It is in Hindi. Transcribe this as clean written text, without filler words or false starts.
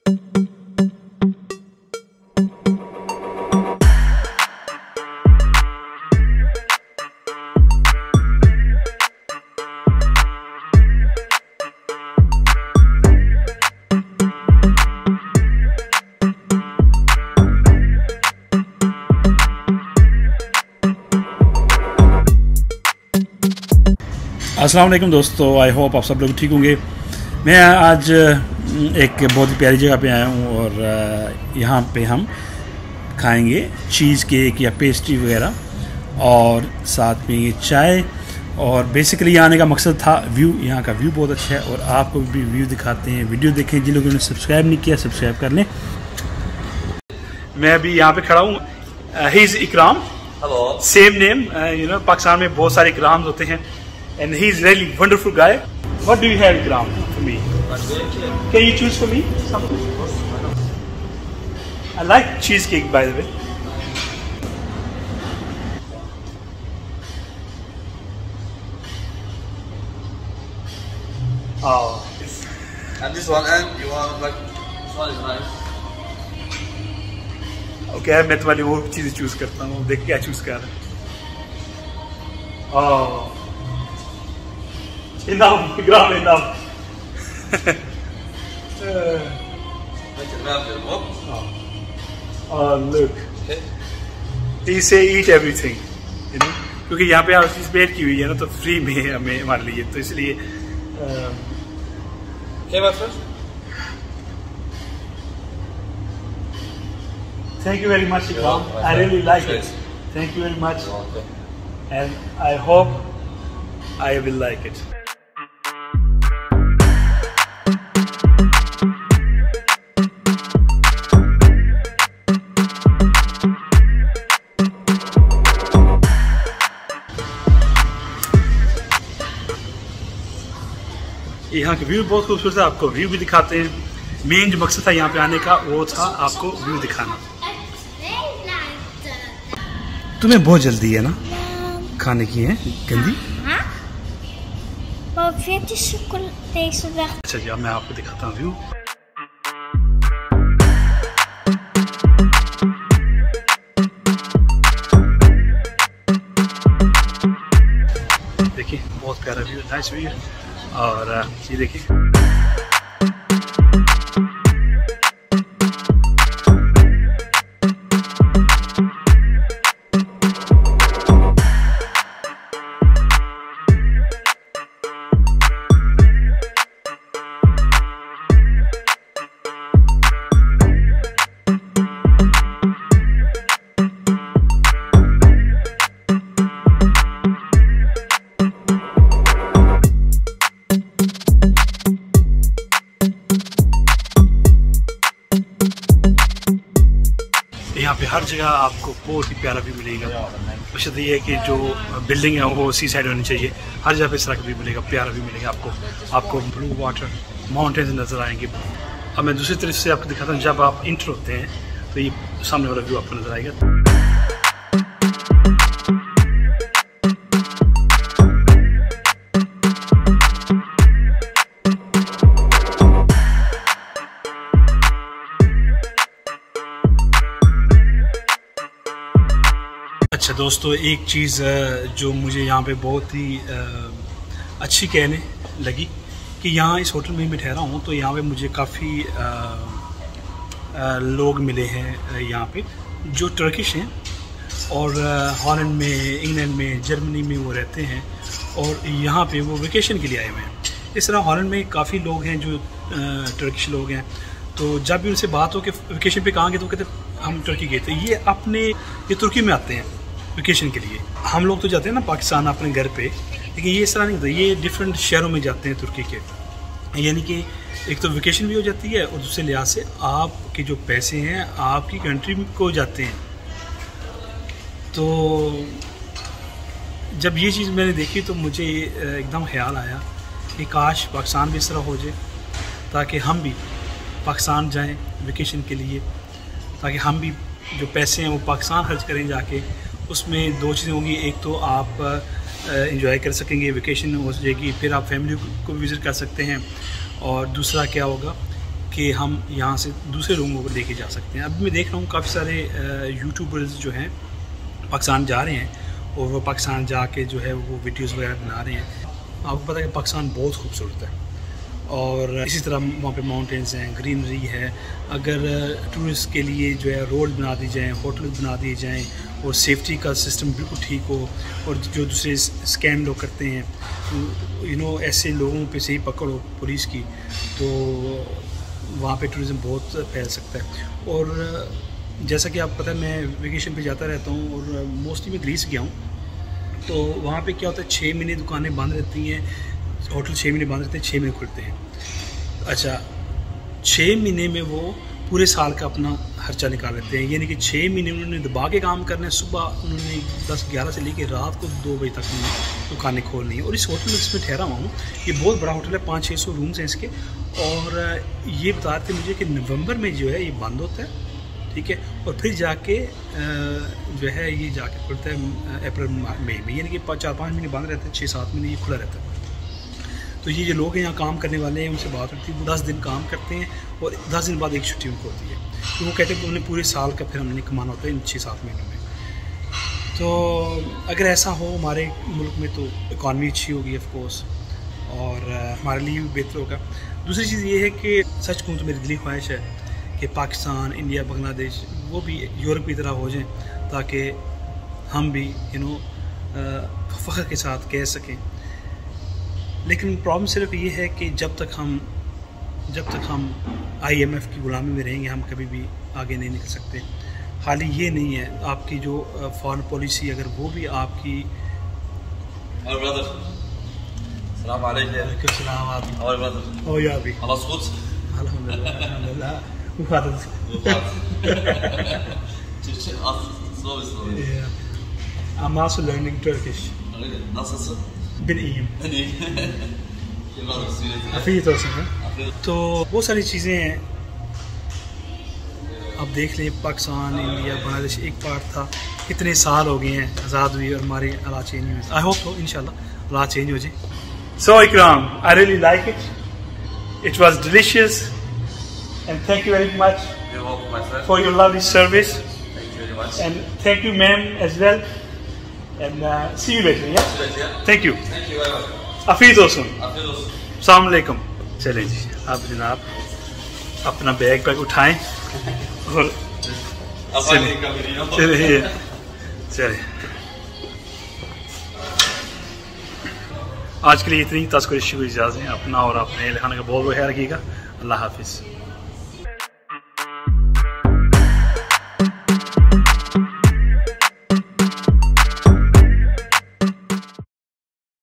अस्सलाम वालेकुम दोस्तों, आई होप आप सब लोग ठीक होंगे। मैं आज एक बहुत ही प्यारी जगह पे आया हूँ और यहाँ पे हम खाएंगे चीज़ केक या पेस्ट्री वगैरह और साथ में ये चाय। और बेसिकली यहाँ आने का मकसद था व्यू, यहाँ का व्यू बहुत अच्छा है और आपको भी व्यू दिखाते हैं। वीडियो देखें, जिन लोगों ने सब्सक्राइब नहीं किया सब्सक्राइब कर लें। मैं अभी यहाँ पे खड़ा हूँ, he is Ikram, same name, you know Pakistan में बहुत सारे इकराम होते हैं। And he is really wonderful guy. What do you have, Ikram, for me? Can you choose for me something? I like cheesecake, by the way. Oh. And this one, and you want like this one is nice. Okay, मैं तुम्हारी वो चीज़ चूज करता हूँ, देख क्या चूज कर रहा है। Oh. Enough, Ikram, enough. Oh, look. He say eat everything, you know, क्योंकि यहाँ पे आप चीज़ पेड की हुई है ना, तो फ्री में है हमें हमारे लिए, तो इसलिए क्या बात है? Thank you very much, Ikram. I really like it. Thank you very much, and I hope I will like it. यहाँ के व्यू बहुत खूबसूरत है, आपको व्यू भी दिखाते हैं। मेन जो मकसद था यहाँ पे आने का वो था आपको व्यू दिखाना। तुम्हें बहुत जल्दी है ना खाने की, है गंदी? अच्छा जी, अब मैं आपको दिखाता हूँ व्यू। देखिए बहुत प्यारा व्यू, नाइस व्यू। और ये देखिए यहाँ पे हर जगह आपको बहुत ही प्यारा भी मिलेगा। बशर्ते ये है कि जो बिल्डिंग है वो सी साइड होनी चाहिए। हर जगह पे इस तरह का भी मिलेगा, प्यारा भी मिलेगा आपको ब्लू वाटर माउंटेन्स नज़र आएंगे। अब मैं दूसरी तरफ से आपको दिखाता हूँ, जब आप इंटर होते हैं तो ये सामने वाला व्यू आपको नज़र आएगा। अच्छा दोस्तों, एक चीज़ जो मुझे यहाँ पे बहुत ही अच्छी कहने लगी कि यहाँ इस होटल में मैं ठहरा हूँ तो यहाँ पे मुझे काफ़ी लोग मिले हैं यहाँ पे जो टर्किश हैं और हॉलैंड में, इंग्लैंड में, जर्मनी में वो रहते हैं और यहाँ पे वो वेकेशन के लिए आए हुए हैं। इस तरह हॉलैंड में काफ़ी लोग हैं जो टर्किश लोग हैं, तो जब भी उनसे बात हो कि वेकेशन पे कहाँ गए तो कहते हम टर्की गए थे। ये तुर्की में आते हैं वेकेशन के लिए। हम लोग तो जाते हैं ना पाकिस्तान अपने घर पे, लेकिन ये इस तरह नहीं होता, ये डिफरेंट शहरों में जाते हैं तुर्की के। यानी कि एक तो वेकेशन भी हो जाती है और दूसरे लिहाज से आपके जो पैसे हैं आपकी कंट्री को जाते हैं। तो जब ये चीज़ मैंने देखी तो मुझे एकदम ख्याल आया कि काश पाकिस्तान भी इस तरह हो जाए, ताकि हम भी पाकिस्तान जाएं वेकेशन के लिए, ताकि हम भी जो पैसे हैं वो पाकिस्तान खर्च करें जाके। उसमें दो चीज़ें होंगी, एक तो आप एंजॉय कर सकेंगे, वेकेशन हो जाएगी, फिर आप फैमिली को भी विज़िट कर सकते हैं, और दूसरा क्या होगा कि हम यहाँ से दूसरे लोगों को लेके जा सकते हैं। अभी मैं देख रहा हूँ काफ़ी सारे यूट्यूबर्स जो हैं पाकिस्तान जा रहे हैं और वो पाकिस्तान जाके जो है वो वीडियोस वगैरह बना रहे हैं। आपको पता है कि पाकिस्तान बहुत खूबसूरत है और इसी तरह वहाँ पे माउंटेन्स हैं, ग्रीनरी है। अगर टूरिस्ट के लिए जो है रोड बना दी जाएँ, होटल बना दिए जाएँ और सेफ्टी का सिस्टम बिल्कुल ठीक हो, और जो दूसरे स्कैम लोग करते हैं ऐसे लोगों पे से ही पकड़ो पुलिस की, तो वहाँ पे टूरिज़म बहुत फैल सकता है। और जैसा कि आप पता है मैं वेकेशन पे जाता रहता हूँ और मोस्टली मैं ग्रीस गया हूँ, तो वहाँ पे क्या होता है 6 महीने दुकानें बंद रहती हैं, होटल 6 महीने बंद रहते हैं, 6 महीने खुलते हैं। अच्छा, 6 महीने में वो पूरे साल का अपना खर्चा निकाल लेते हैं, यानी कि 6 महीने उन्होंने दबा के काम करना है। सुबह उन्होंने 10-11 से लेकर रात को 2 बजे तक उन्होंने दुकानें खोलनी है। और इस होटल में जिसमें ठहरा हुआ हूँ, ये बहुत बड़ा होटल है, 500-600 रूम्स हैं इसके, और ये बता रहे थे मुझे कि नवंबर में जो है ये बंद होता है, ठीक है, और फिर जाके जो है ये जाके खुलता है अप्रैल मई में, यानी कि 4-5 महीने बंद रहते हैं, 6-7 महीने ये खुला रहता है। तो ये जो लोग हैं यहाँ काम करने वाले हैं उनसे बात होती है, वो 10 दिन काम करते हैं और 10 दिन बाद एक छुट्टी उनको होती है। तो वो कहते हैं कि उन्हें पूरे साल का फिर हमने कमाना होता है इन 6-7 महीनों में। तो अगर ऐसा हो हमारे मुल्क में तो इकॉनमी अच्छी होगी ऑफ कोर्स, और हमारे लिए भी बेहतर होगा। दूसरी चीज़ ये है कि सच कहूँ तो मेरी दिली ख्वाहिश है कि पाकिस्तान, इंडिया, बांग्लादेश वो भी यूरोप की तरह हो जाएं, ताकि हम भी फ़ख्र के साथ कह सकें। लेकिन प्रॉब्लम सिर्फ ये है कि जब तक हम IMF की गुलामी में रहेंगे हम कभी भी आगे नहीं निकल सकते। हाल ही ये नहीं है, आपकी जो फॉरेन पॉलिसी अगर वो भी आपकी I'm also learning Turkish. Nasılsın? बिन हफीज़ है। तो बहुत सारी चीज़ें हैं, अब देख लें पाकिस्तान, इंडिया, बांग्लादेश एक पार्ट था, कितने साल हो गए हैं आज़ाद हुई और हमारे हालात चेंज हुए। आई होप तो इंशाल्लाह हालात चेंज हो जाए। So Ikram, I really like it was delicious and thank you very much for your lovely service and thank you ma'am as well. And see you later, yeah? Thank you. Thank you very much. Hafiz Hossain. अस्सलाम वालेकुम। चलें जी, आप जनाब अपना बैग उठाएं और चलिए आज के लिए इतनी तस्करी इजाज़त है। अपना और अपने लिखाने का बहुत ख्याल रखिएगा। अल्लाह हाफिज़।